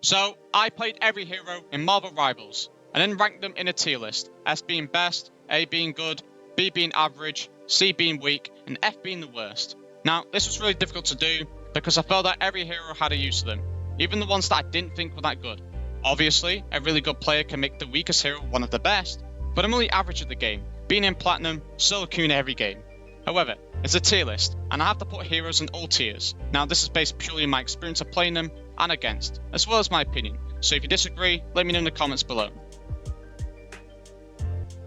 So, I played every hero in Marvel Rivals, and then ranked them in a tier list, S being best, A being good, B being average, C being weak, and F being the worst. Now, this was really difficult to do, because I felt that every hero had a use to them, even the ones that I didn't think were that good. Obviously, a really good player can make the weakest hero one of the best, but I'm only average at the game, being in Platinum, solo queuing every game. However, it's a tier list, and I have to put heroes in all tiers. Now, this is based purely on my experience of playing them and against, as well as my opinion, so if you disagree, let me know in the comments below.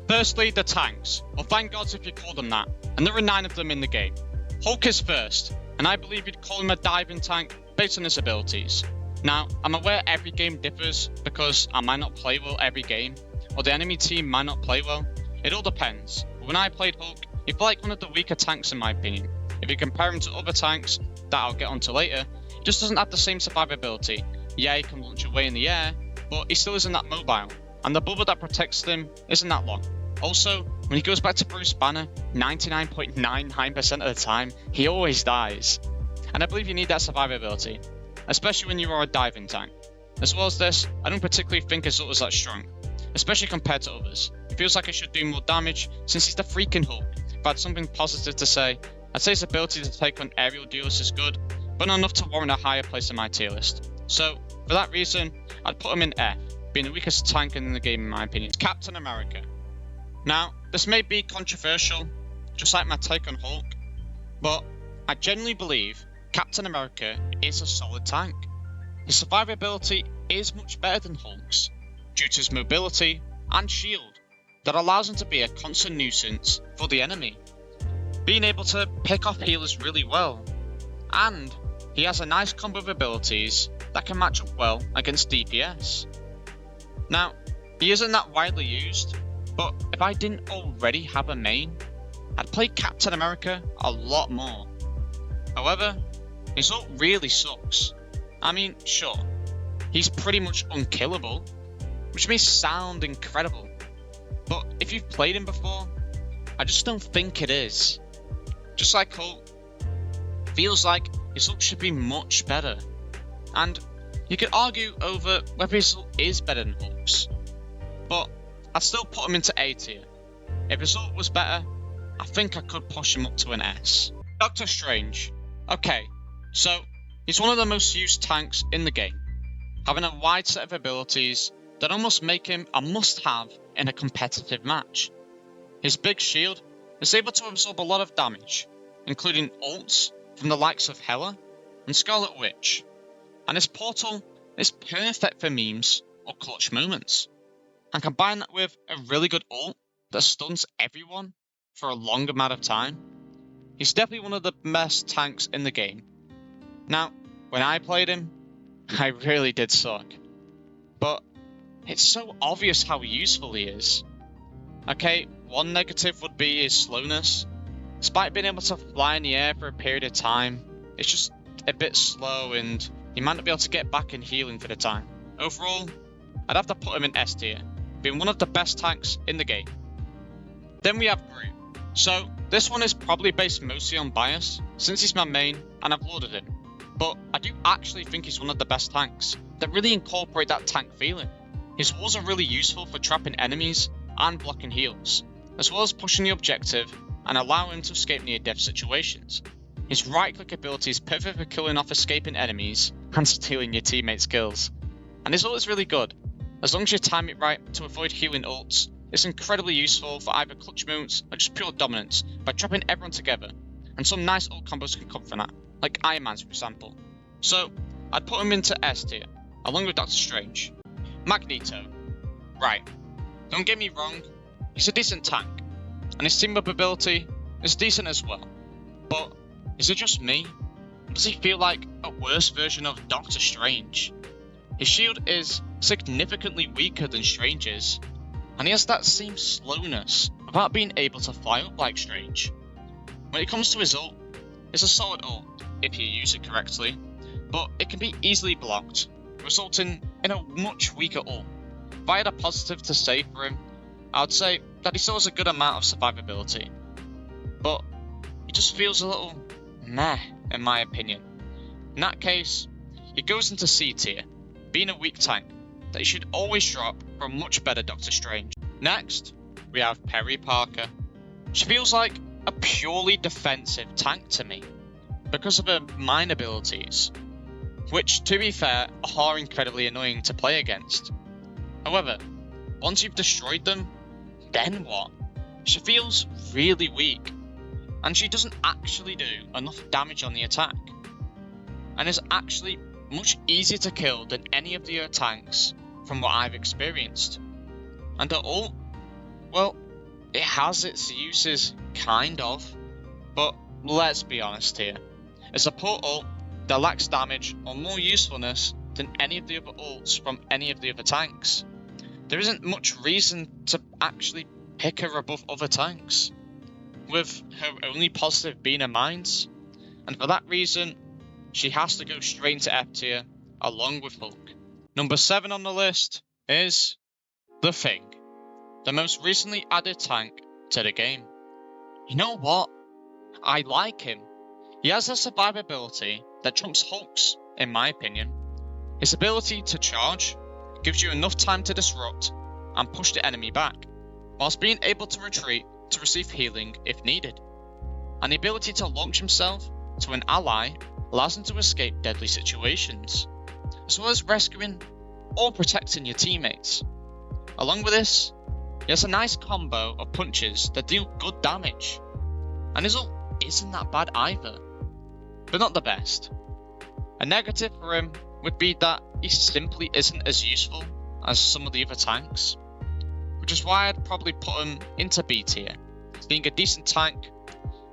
Firstly, the tanks, or vanguards if you call them that, and there are 9 of them in the game. Hulk is first, and I believe you'd call him a diving tank based on his abilities. Now, I'm aware every game differs, because I might not play well every game, or the enemy team might not play well. It all depends, but when I played Hulk, he felt like one of the weaker tanks in my opinion. If you compare him to other tanks, that I'll get onto later, he just doesn't have the same survivability. Yeah, he can launch away in the air, but he still isn't that mobile, and the bubble that protects him isn't that long. Also, when he goes back to Bruce Banner, 99.99% of the time, he always dies. And I believe you need that survivability, especially when you are a diving tank. As well as this, I don't particularly think his ult is that strong, especially compared to others. It feels like it should do more damage since he's the freaking Hulk. If I had something positive to say, I'd say his ability to take on aerial duelists is good, but not enough to warrant a higher place in my tier list. So, for that reason, I'd put him in F, being the weakest tank in the game in my opinion. Captain America. Now, this may be controversial, just like my take on Hulk, but I genuinely believe Captain America is a solid tank. His survivability is much better than Hulk's, due to his mobility and shield that allows him to be a constant nuisance for the enemy, being able to pick off healers really well, and he has a nice combo of abilities that can match up well against DPS. Now, he isn't that widely used, but if I didn't already have a main, I'd play Captain America a lot more. However, his ult really sucks. I mean, sure, he's pretty much unkillable, which may sound incredible, but if you've played him before, I just don't think it is. Just like Hulk, feels like his ult should be much better, and you could argue over whether his ult is better than Hulk's, but I'd still put him into A tier. If his ult was better, I think I could push him up to an S. Doctor Strange. Okay, so he's one of the most used tanks in the game, having a wide set of abilities that almost make him a must-have in a competitive match. His big shield is able to absorb a lot of damage, including ults from the likes of Hela and Scarlet Witch, and his portal is perfect for memes or clutch moments. And combine that with a really good ult that stuns everyone for a long amount of time, he's definitely one of the best tanks in the game. Now, when I played him, I really did suck, but it's so obvious how useful he is. Okay, one negative would be his slowness. Despite being able to fly in the air for a period of time, it's just a bit slow and you might not be able to get back in healing for the time. Overall, I'd have to put him in S tier, being one of the best tanks in the game. Then we have Groot. So, this one is probably based mostly on bias, since he's my main and I've lauded him. But I do actually think he's one of the best tanks that really incorporate that tank feeling. His walls are really useful for trapping enemies and blocking heals, as well as pushing the objective and allowing him to escape near-death situations. His right-click ability is perfect for killing off escaping enemies and stealing your teammates' kills. And his ult is really good. As long as you time it right to avoid healing ults, it's incredibly useful for either clutch moments or just pure dominance by trapping everyone together, and some nice ult combos can come from that, like Iron Man's for example. So, I'd put him into S tier, along with Doctor Strange. Magneto. Right, don't get me wrong, he's a decent tank, and his team up ability is decent as well, but is it just me? Does he feel like a worse version of Doctor Strange? His shield is significantly weaker than Strange's, and he has that same slowness without being able to fly up like Strange. When it comes to his ult, it's a solid ult if you use it correctly, but it can be easily blocked, resulting in a much weaker ult. If I had a positive to say for him, I would say that he still has a good amount of survivability, but he just feels a little meh in my opinion. In that case, he goes into C tier, being a weak tank that you should always drop for a much better Doctor Strange. Next, we have Perry Parker. She feels like a purely defensive tank to me because of her mine abilities, which to be fair are incredibly annoying to play against. However, once you've destroyed them, then what? She feels really weak, and she doesn't actually do enough damage on the attack, and is actually much easier to kill than any of the other tanks from what I've experienced. And her ult, well, it has its uses, kind of, but let's be honest here. It's a poor ult that lacks damage or more usefulness than any of the other ults from any of the other tanks. There isn't much reason to actually pick her above other tanks, with her only positive being her mines, and for that reason, she has to go straight into F tier along with Hulk. Number 7 on the list is The Thing, the most recently added tank to the game. You know what? I like him. He has a survivability that trumps Hulk's, in my opinion. His ability to charge gives you enough time to disrupt and push the enemy back, whilst being able to retreat to receive healing if needed. And the ability to launch himself to an ally allows him to escape deadly situations, as well as rescuing or protecting your teammates. Along with this, he has a nice combo of punches that deal good damage, and his ult isn't that bad either, but not the best. A negative for him would be that he simply isn't as useful as some of the other tanks, which is why I'd probably put him into B tier, being a decent tank,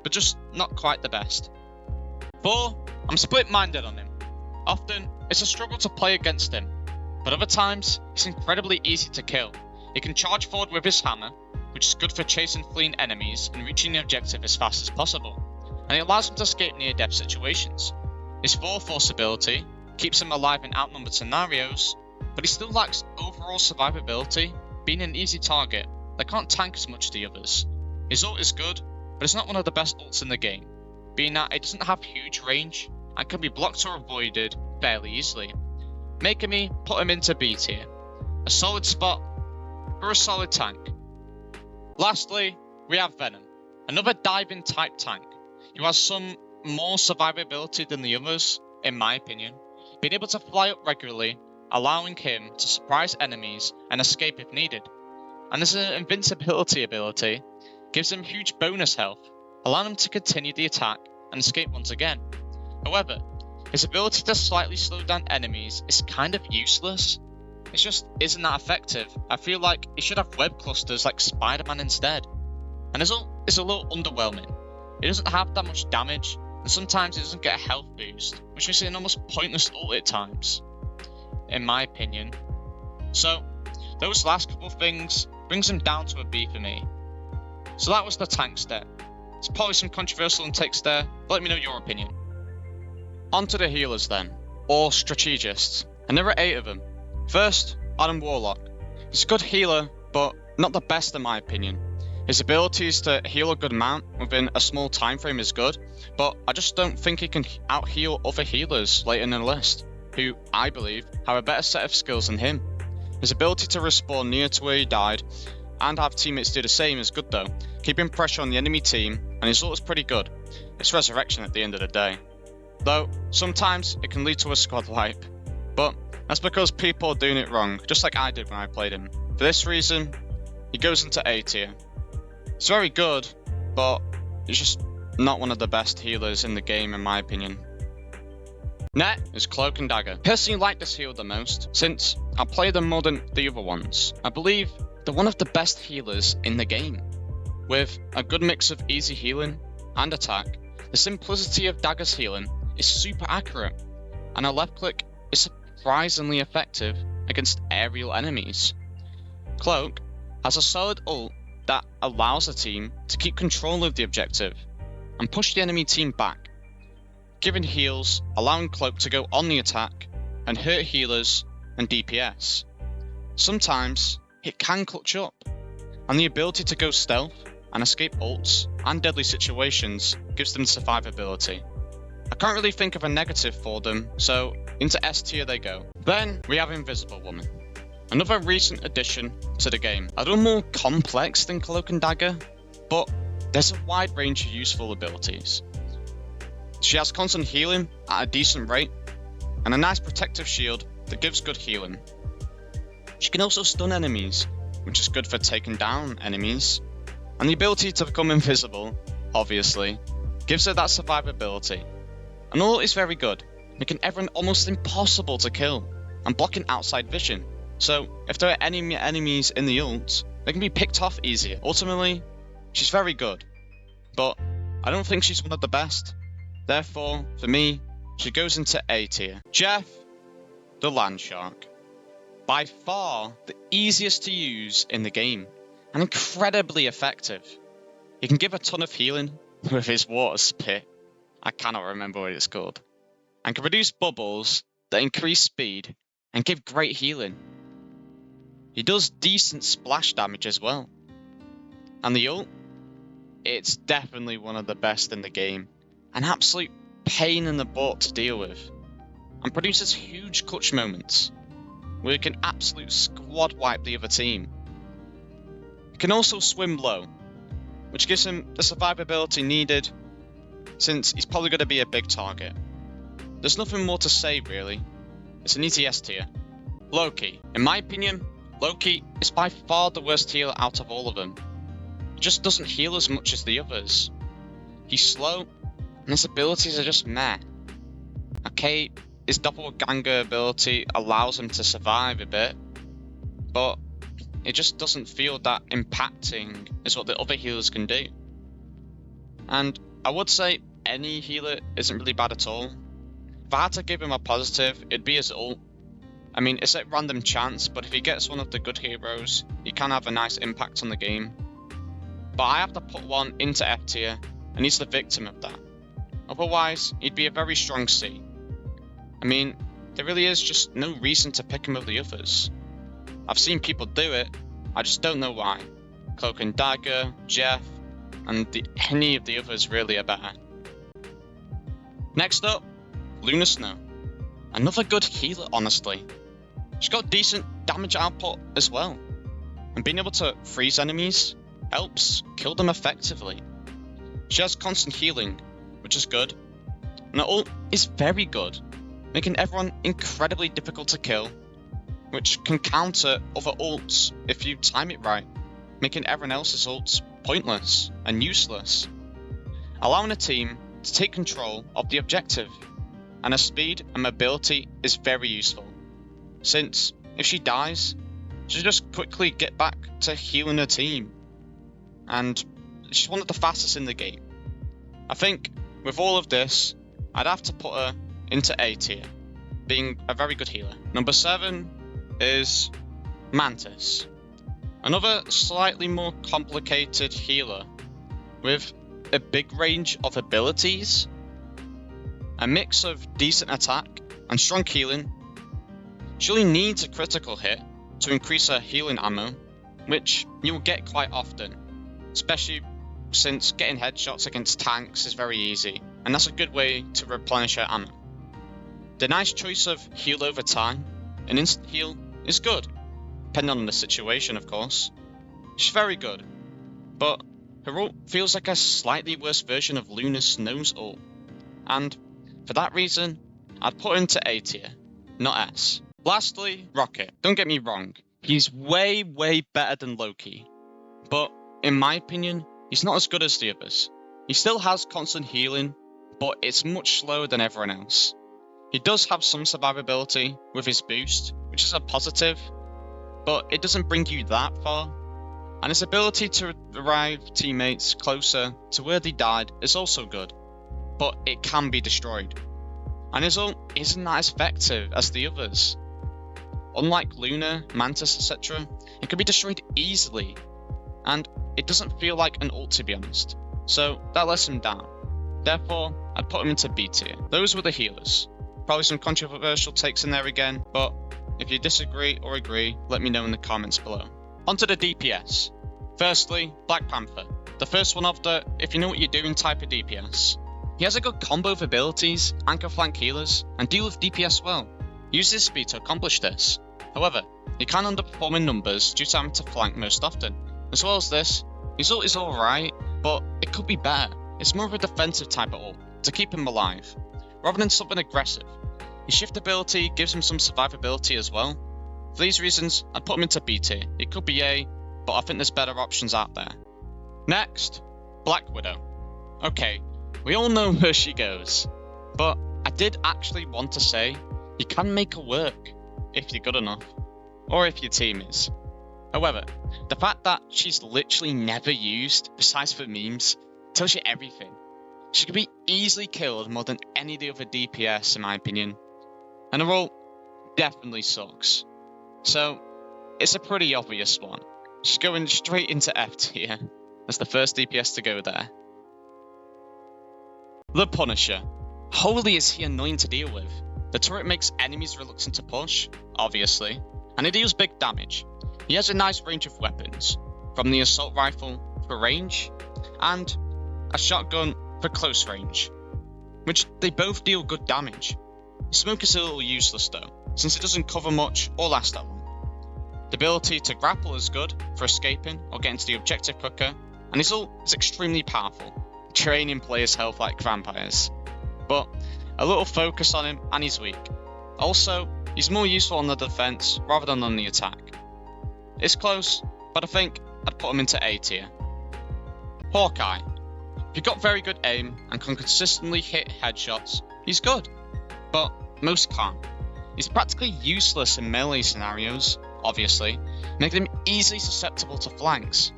but just not quite the best. 4, I'm split-minded on him. Often, it's a struggle to play against him, but other times, he's incredibly easy to kill. He can charge forward with his hammer, which is good for chasing fleeing enemies and reaching the objective as fast as possible, and it allows him to escape near-death situations. His 4-force ability keeps him alive in outnumbered scenarios, but he still lacks overall survivability, being an easy target that can't tank as much as the others. His ult is good, but it's not one of the best ults in the game, being that it doesn't have huge range and can be blocked or avoided fairly easily, making me put him into B tier, a solid spot for a solid tank. Lastly, we have Venom, another diving type tank who has some more survivability than the others, in my opinion, being able to fly up regularly, allowing him to surprise enemies and escape if needed. And his invincibility ability gives him huge bonus health, allowing him to continue the attack and escape once again. However, his ability to slightly slow down enemies is kind of useless. It just isn't that effective. I feel like he should have web clusters like Spider-Man instead. And his ult is a little underwhelming. It doesn't have that much damage, and sometimes it doesn't get a health boost, which makes it an almost pointless ult at times, in my opinion. So, those last couple things brings him down to a B for me. So that was the tank step. There's probably some controversial intakes there, but let me know your opinion. On to the healers then, or strategists, and there are 8 of them. First, Adam Warlock. He's a good healer, but not the best in my opinion. His abilities to heal a good amount within a small time frame is good, but I just don't think he can out-heal other healers later in the list, who, I believe, have a better set of skills than him. His ability to respawn near to where he died, and have teammates do the same is good though, keeping pressure on the enemy team, and his ult is pretty good. It's resurrection at the end of the day. Though, sometimes it can lead to a squad wipe, but that's because people are doing it wrong, just like I did when I played him. For this reason, he goes into A tier. It's very good, but it's just not one of the best healers in the game in my opinion. Next is Cloak and Dagger. Personally like this healer the most, since I play them more than the other ones. I believe they're one of the best healers in the game. With a good mix of easy healing and attack, the simplicity of Dagger's healing is super accurate, and a left click is surprisingly effective against aerial enemies. Cloak has a solid ult that allows the team to keep control of the objective and push the enemy team back, giving heals, allowing Cloak to go on the attack and hurt healers and DPS. Sometimes it can clutch up, and the ability to go stealth and escape ults and deadly situations gives them survivability. I can't really think of a negative for them, so into S tier they go. Then we have Invisible Woman. Another recent addition to the game. A little more complex than Cloak and Dagger, but there's a wide range of useful abilities. She has constant healing at a decent rate, and a nice protective shield that gives good healing. She can also stun enemies, which is good for taking down enemies, and the ability to become invisible, obviously, gives her that survivability. And all is very good, making everyone almost impossible to kill, and blocking outside vision, so if there are any enemies in the ult, they can be picked off easier. Ultimately, she's very good, but I don't think she's one of the best. Therefore, for me, she goes into A tier. Jeff, the Land Shark. By far the easiest to use in the game, and incredibly effective. He can give a ton of healing with his water spit, I cannot remember what it's called, and can produce bubbles that increase speed and give great healing. He does decent splash damage as well. And the ult? It's definitely one of the best in the game. An absolute pain in the butt to deal with. And produces huge clutch moments, where he can absolute squad wipe the other team. He can also swim low, which gives him the survivability needed, since he's probably going to be a big target. There's nothing more to say really, it's an easy S tier. Loki. In my opinion, Loki is by far the worst healer out of all of them. He just doesn't heal as much as the others. He's slow, and his abilities are just meh. Okay, his doppelganger ability allows him to survive a bit, but it just doesn't feel that impacting as what the other healers can do. And I would say any healer isn't really bad at all. If I had to give him a positive, it'd be his ult. I mean, it's at random chance, but if he gets one of the good heroes, he can have a nice impact on the game. But I have to put one into F tier, and he's the victim of that. Otherwise, he'd be a very strong C. I mean, there really is just no reason to pick him over the others. I've seen people do it, I just don't know why. Cloak and Dagger, Jeff, and any of the others really are better. Next up, Luna Snow. Another good healer, honestly. She's got decent damage output as well, and being able to freeze enemies helps kill them effectively. She has constant healing, which is good, and her ult is very good, making everyone incredibly difficult to kill, which can counter other ults if you time it right, making everyone else's ults pointless and useless, allowing a team to take control of the objective. And her speed and mobility is very useful, since if she dies, she'll just quickly get back to healing her team, and she's one of the fastest in the game. I think with all of this, I'd have to put her into A tier, being a very good healer. Number 7 is Mantis, another slightly more complicated healer with a big range of abilities, a mix of decent attack and strong healing. She only needs a critical hit to increase her healing ammo, which you'll get quite often, especially since getting headshots against tanks is very easy, and that's a good way to replenish her ammo. The nice choice of heal over time and instant heal is good, depending on the situation of course. She's very good, but her ult feels like a slightly worse version of Luna Snow's ult, and for that reason, I'd put her into A tier, not S. Lastly, Rocket. Don't get me wrong, he's way better than Loki, but in my opinion, he's not as good as the others. He still has constant healing, but it's much slower than everyone else. He does have some survivability with his boost, which is a positive, but it doesn't bring you that far. And his ability to revive teammates closer to where they died is also good, but it can be destroyed. And his ult isn't that as effective as the others. Unlike Luna, Mantis, etc., it can be destroyed easily, and it doesn't feel like an ult to be honest, so that lets him down. Therefore, I'd put him into B tier. Those were the healers. Probably some controversial takes in there again, but if you disagree or agree, let me know in the comments below. Onto the DPS. Firstly, Black Panther. The first one of the if you know what you're doing type of DPS. He has a good combo of abilities, anchor flank healers, and deal with DPS well. He uses his speed to accomplish this. However, he can underperform in numbers due to having to flank most often. As well as this, his ult is alright, but it could be better. It's more of a defensive type of ult, to keep him alive, rather than something aggressive. His shift ability gives him some survivability as well. For these reasons, I'd put him into B tier. It could be A, but I think there's better options out there. Next, Black Widow. Okay, we all know where she goes, but I did actually want to say you can make her work if you're good enough, or if your team is. However, the fact that she's literally never used, besides for memes, tells you everything. She could be easily killed more than any of the other DPS in my opinion, and her ult definitely sucks. So, it's a pretty obvious one. She's going straight into F tier, as the first DPS to go there. The Punisher. Holy is he annoying to deal with. The turret makes enemies reluctant to push, obviously, and it deals big damage. He has a nice range of weapons, from the assault rifle for range, and a shotgun for close range, which they both deal good damage. Smoke is a little useless though, since it doesn't cover much or last that long. The ability to grapple is good for escaping or getting to the objective quicker, and his ult is extremely powerful, draining players' health like vampires. But a little focus on him and he's weak. Also, he's more useful on the defense rather than on the attack. It's close, but I think I'd put him into A tier. Hawkeye. If you've got very good aim and can consistently hit headshots, he's good, but most can't. He's practically useless in melee scenarios, obviously, making him easily susceptible to flanks,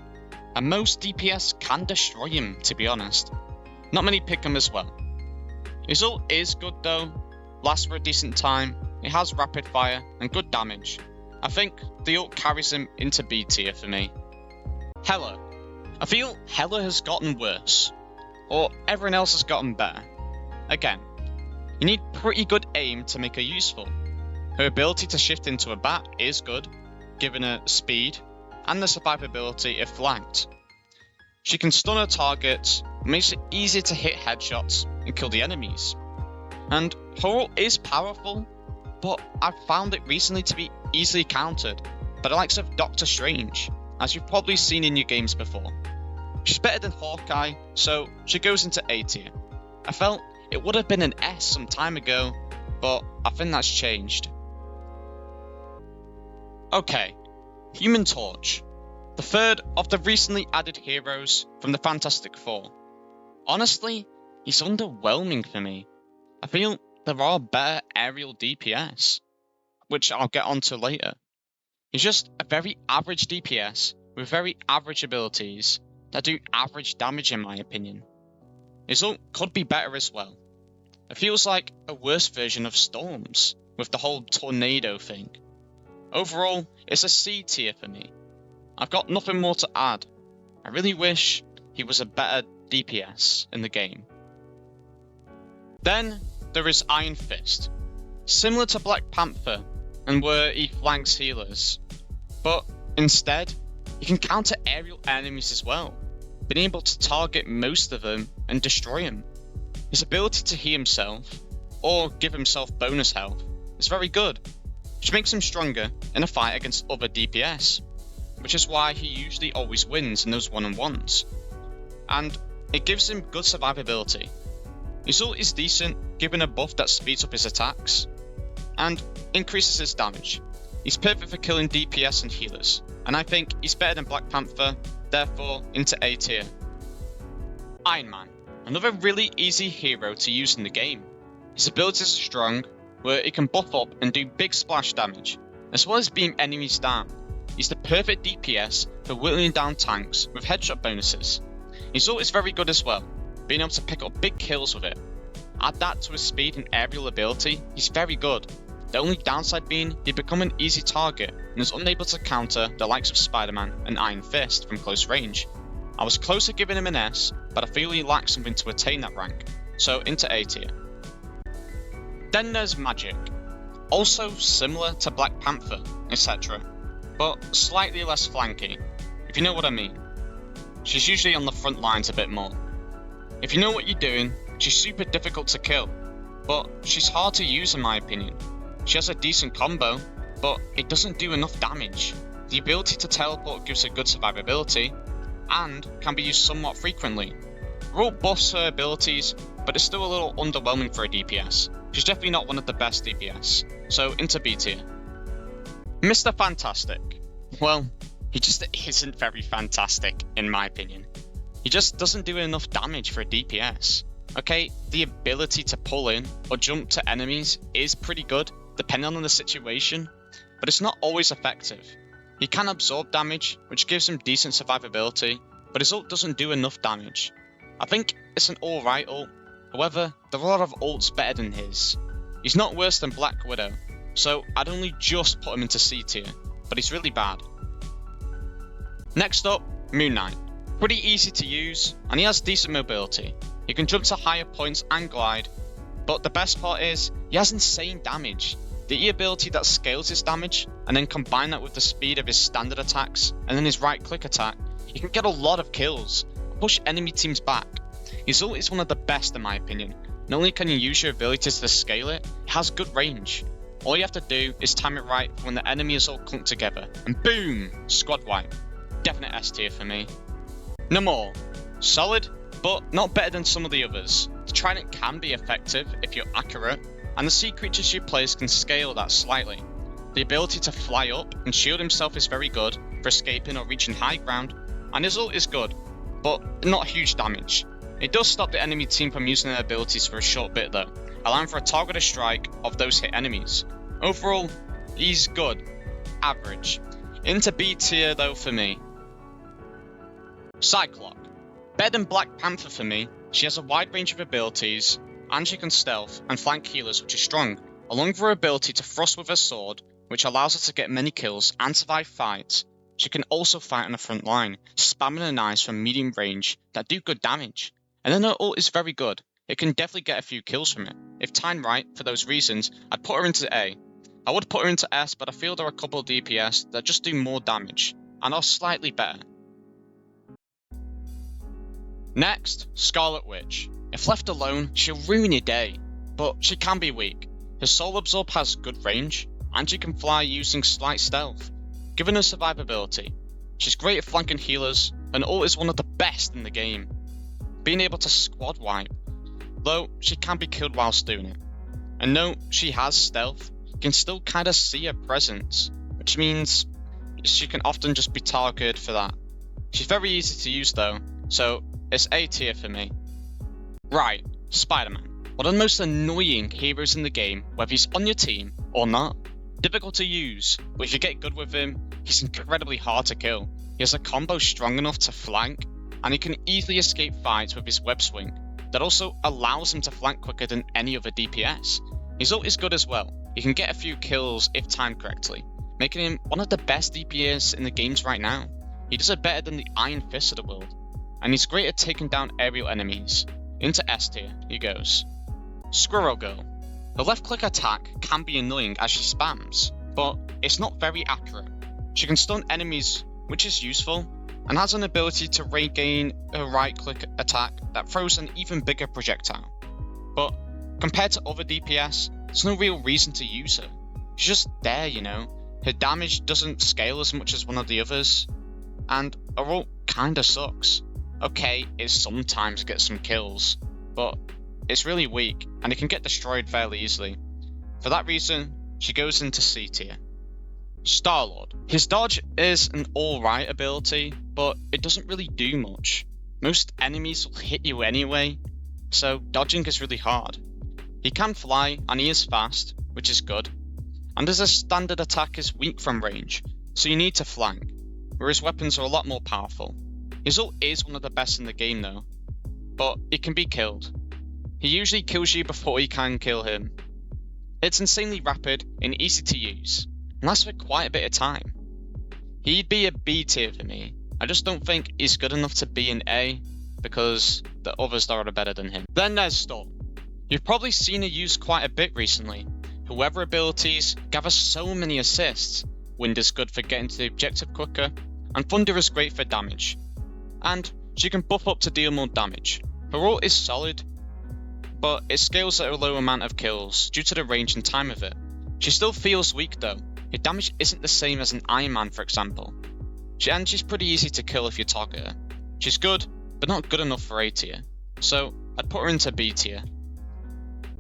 and most DPS can destroy him, to be honest. Not many pick him as well. His ult is good though, lasts for a decent time, it has rapid fire and good damage. I think the ult carries him into B tier for me. Hela. I feel Hela has gotten worse, or everyone else has gotten better. Again, you need pretty good aim to make her useful. Her ability to shift into a bat is good, given her speed and the survivability if flanked. She can stun her targets, makes it easier to hit headshots and kill the enemies. And her ult is powerful, but I've found it recently to be easily countered by the likes of Doctor Strange, as you've probably seen in your games before. She's better than Hawkeye, so she goes into A tier. I felt it would have been an S some time ago, but I think that's changed. Okay, Human Torch, the third of the recently added heroes from the Fantastic Four. Honestly, he's underwhelming for me. I feel there are better aerial DPS, which I'll get onto later. He's just a very average DPS with very average abilities that do average damage in my opinion. His ult could be better as well. It feels like a worse version of Storm's, with the whole tornado thing. Overall, it's a C tier for me. I've got nothing more to add. I really wish he was a better DPS in the game. Then there is Iron Fist, similar to Black Panther and where he flanks healers, but instead he can counter aerial enemies as well, being able to target most of them and destroy them. His ability to heal himself, or give himself bonus health, is very good, which makes him stronger in a fight against other DPS, which is why he usually always wins in those one-on-ones. And it gives him good survivability. His ult is decent, given a buff that speeds up his attacks, and increases his damage. He's perfect for killing DPS and healers, and I think he's better than Black Panther, therefore into A tier. Iron Man, another really easy hero to use in the game. His abilities are strong, where he can buff up and do big splash damage, as well as beam enemies down. He's the perfect DPS for whittling down tanks with headshot bonuses. His ult is very good as well, being able to pick up big kills with it. Add that to his speed and aerial ability, he's very good. The only downside being he'd become an easy target and is unable to counter the likes of Spider-Man and Iron Fist from close range. I was close to giving him an S, but I feel he lacks something to attain that rank, so into A tier. Then there's Magic, also similar to Black Panther, etc., but slightly less flanky, if you know what I mean. She's usually on the front lines a bit more. If you know what you're doing, She's super difficult to kill, but she's hard to use in my opinion. She has a decent combo, but it doesn't do enough damage. The ability to teleport gives her good survivability, and can be used somewhat frequently. Raw buffs her abilities, but it's still a little underwhelming for a DPS. She's definitely not one of the best DPS, so into B tier. Mr. Fantastic. Well, he just isn't very fantastic, in my opinion. He just doesn't do enough damage for a DPS. Okay, the ability to pull in or jump to enemies is pretty good, depending on the situation, but it's not always effective. He can absorb damage, which gives him decent survivability, but his ult doesn't do enough damage. I think it's an alright ult, however, there are a lot of ults better than his. He's not worse than Black Widow, so I'd only just put him into C tier, but he's really bad. Next up, Moon Knight. Pretty easy to use, and he has decent mobility. He can jump to higher points and glide, but the best part is, he has insane damage. The E ability that scales his damage, and then combine that with the speed of his standard attacks, and then his right click attack, he can get a lot of kills, push enemy teams back. His ult is one of the best in my opinion. Not only can you use your abilities to scale it, it has good range. All you have to do is time it right for when the enemy is all clumped together, and boom, squad wipe. Definite S tier for me. Namor. Solid, but not better than some of the others. The Trident can be effective if you're accurate, and the sea creatures you place can scale that slightly. The ability to fly up and shield himself is very good for escaping or reaching high ground, and his ult is good, but not huge damage. It does stop the enemy team from using their abilities for a short bit though, allowing for a targeted strike of those hit enemies. Overall, he's good. Average. Into B tier though for me. Cyclops. Better than Black Panther for me. She has a wide range of abilities, and she can stealth and flank healers, which is strong, along with her ability to thrust with her sword, which allows her to get many kills and survive fights. She can also fight on the front line, spamming her knives from medium range that do good damage. And then her ult is very good. It can definitely get a few kills from it. If timed right, for those reasons, I'd put her into A. I would put her into S, but I feel there are a couple of DPS that just do more damage, and are slightly better. Next, Scarlet Witch. If left alone, she'll ruin your day, but she can be weak. Her Soul Absorb has good range, and she can fly using slight stealth, giving her survivability. She's great at flanking healers, and ult is one of the best in the game, being able to squad wipe, though she can be killed whilst doing it. And though she has stealth, you can still kinda see her presence, which means she can often just be targeted for that. She's very easy to use though, so it's A tier for me. Right, Spider-Man. One of the most annoying heroes in the game, whether he's on your team or not. Difficult to use, but if you get good with him, he's incredibly hard to kill. He has a combo strong enough to flank, and he can easily escape fights with his web swing. That also allows him to flank quicker than any other DPS. His ult is good as well. He can get a few kills if timed correctly, making him one of the best DPS in the games right now. He does it better than the Iron Fist of the world, and he's great at taking down aerial enemies. Into S tier he goes. Squirrel Girl. Her left click attack can be annoying as she spams, but it's not very accurate. She can stun enemies, which is useful, and has an ability to regain her right click attack that throws an even bigger projectile. But compared to other DPS, there's no real reason to use her. She's just there, you know. Her damage doesn't scale as much as one of the others, and her ult kinda sucks. Okay, it sometimes gets some kills, but it's really weak, and it can get destroyed fairly easily. For that reason, she goes into C tier. Star-Lord. His dodge is an alright ability, but it doesn't really do much. Most enemies will hit you anyway, so dodging is really hard. He can fly, and he is fast, which is good, and his standard attack is weak from range, so you need to flank, where his weapons are a lot more powerful. His ult is one of the best in the game though, but it can be killed. He usually kills you before you can kill him. It's insanely rapid and easy to use, and lasts for quite a bit of time. He'd be a B tier for me. I just don't think he's good enough to be an A, because the others that are better than him. Then there's Storm. You've probably seen her used quite a bit recently. Her weather abilities gather so many assists. Wind is good for getting to the objective quicker, and Thunder is great for damage. And she can buff up to deal more damage. Her ult is solid, but it scales at a low amount of kills due to the range and time of it. She still feels weak though. Her damage isn't the same as an Iron Man, for example. And she's pretty easy to kill if you target her. She's good, but not good enough for A tier, so I'd put her into B tier.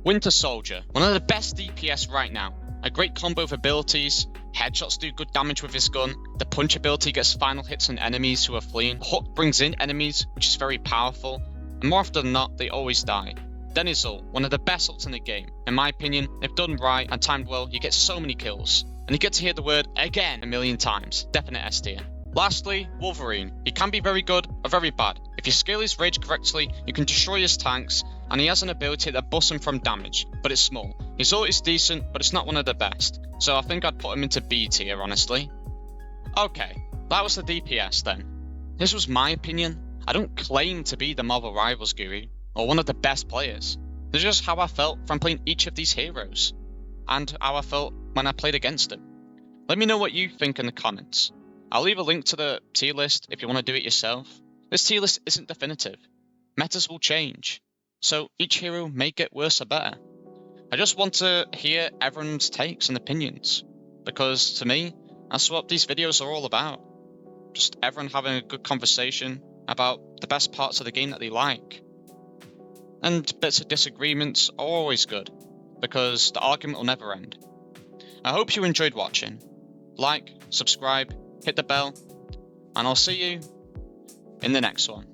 Winter Soldier, one of the best DPS right now. A great combo of abilities, headshots do good damage with his gun, the punch ability gets final hits on enemies who are fleeing, hook brings in enemies, which is very powerful, and more often than not, they always die. Then his ult, one of the best ults in the game. In my opinion, if done right and timed well, you get so many kills. And you get to hear the word again a million times. Definite S tier. Lastly, Wolverine. He can be very good or very bad. If you scale his rage correctly, you can destroy his tanks, and he has an ability that busts him from damage, but it's small. His ult is decent, but it's not one of the best, so I think I'd put him into B tier, honestly. Okay, that was the DPS then. This was my opinion. I don't claim to be the Marvel Rivals guru, or one of the best players. This is just how I felt from playing each of these heroes, and how I felt when I played against them. Let me know what you think in the comments. I'll leave a link to the tier list if you want to do it yourself. This tier list isn't definitive. Metas will change, so each hero may get worse or better. I just want to hear everyone's takes and opinions, because to me, that's what these videos are all about. Just everyone having a good conversation about the best parts of the game that they like. And bits of disagreements are always good, because the argument will never end. I hope you enjoyed watching. Like, subscribe, hit the bell, and I'll see you in the next one.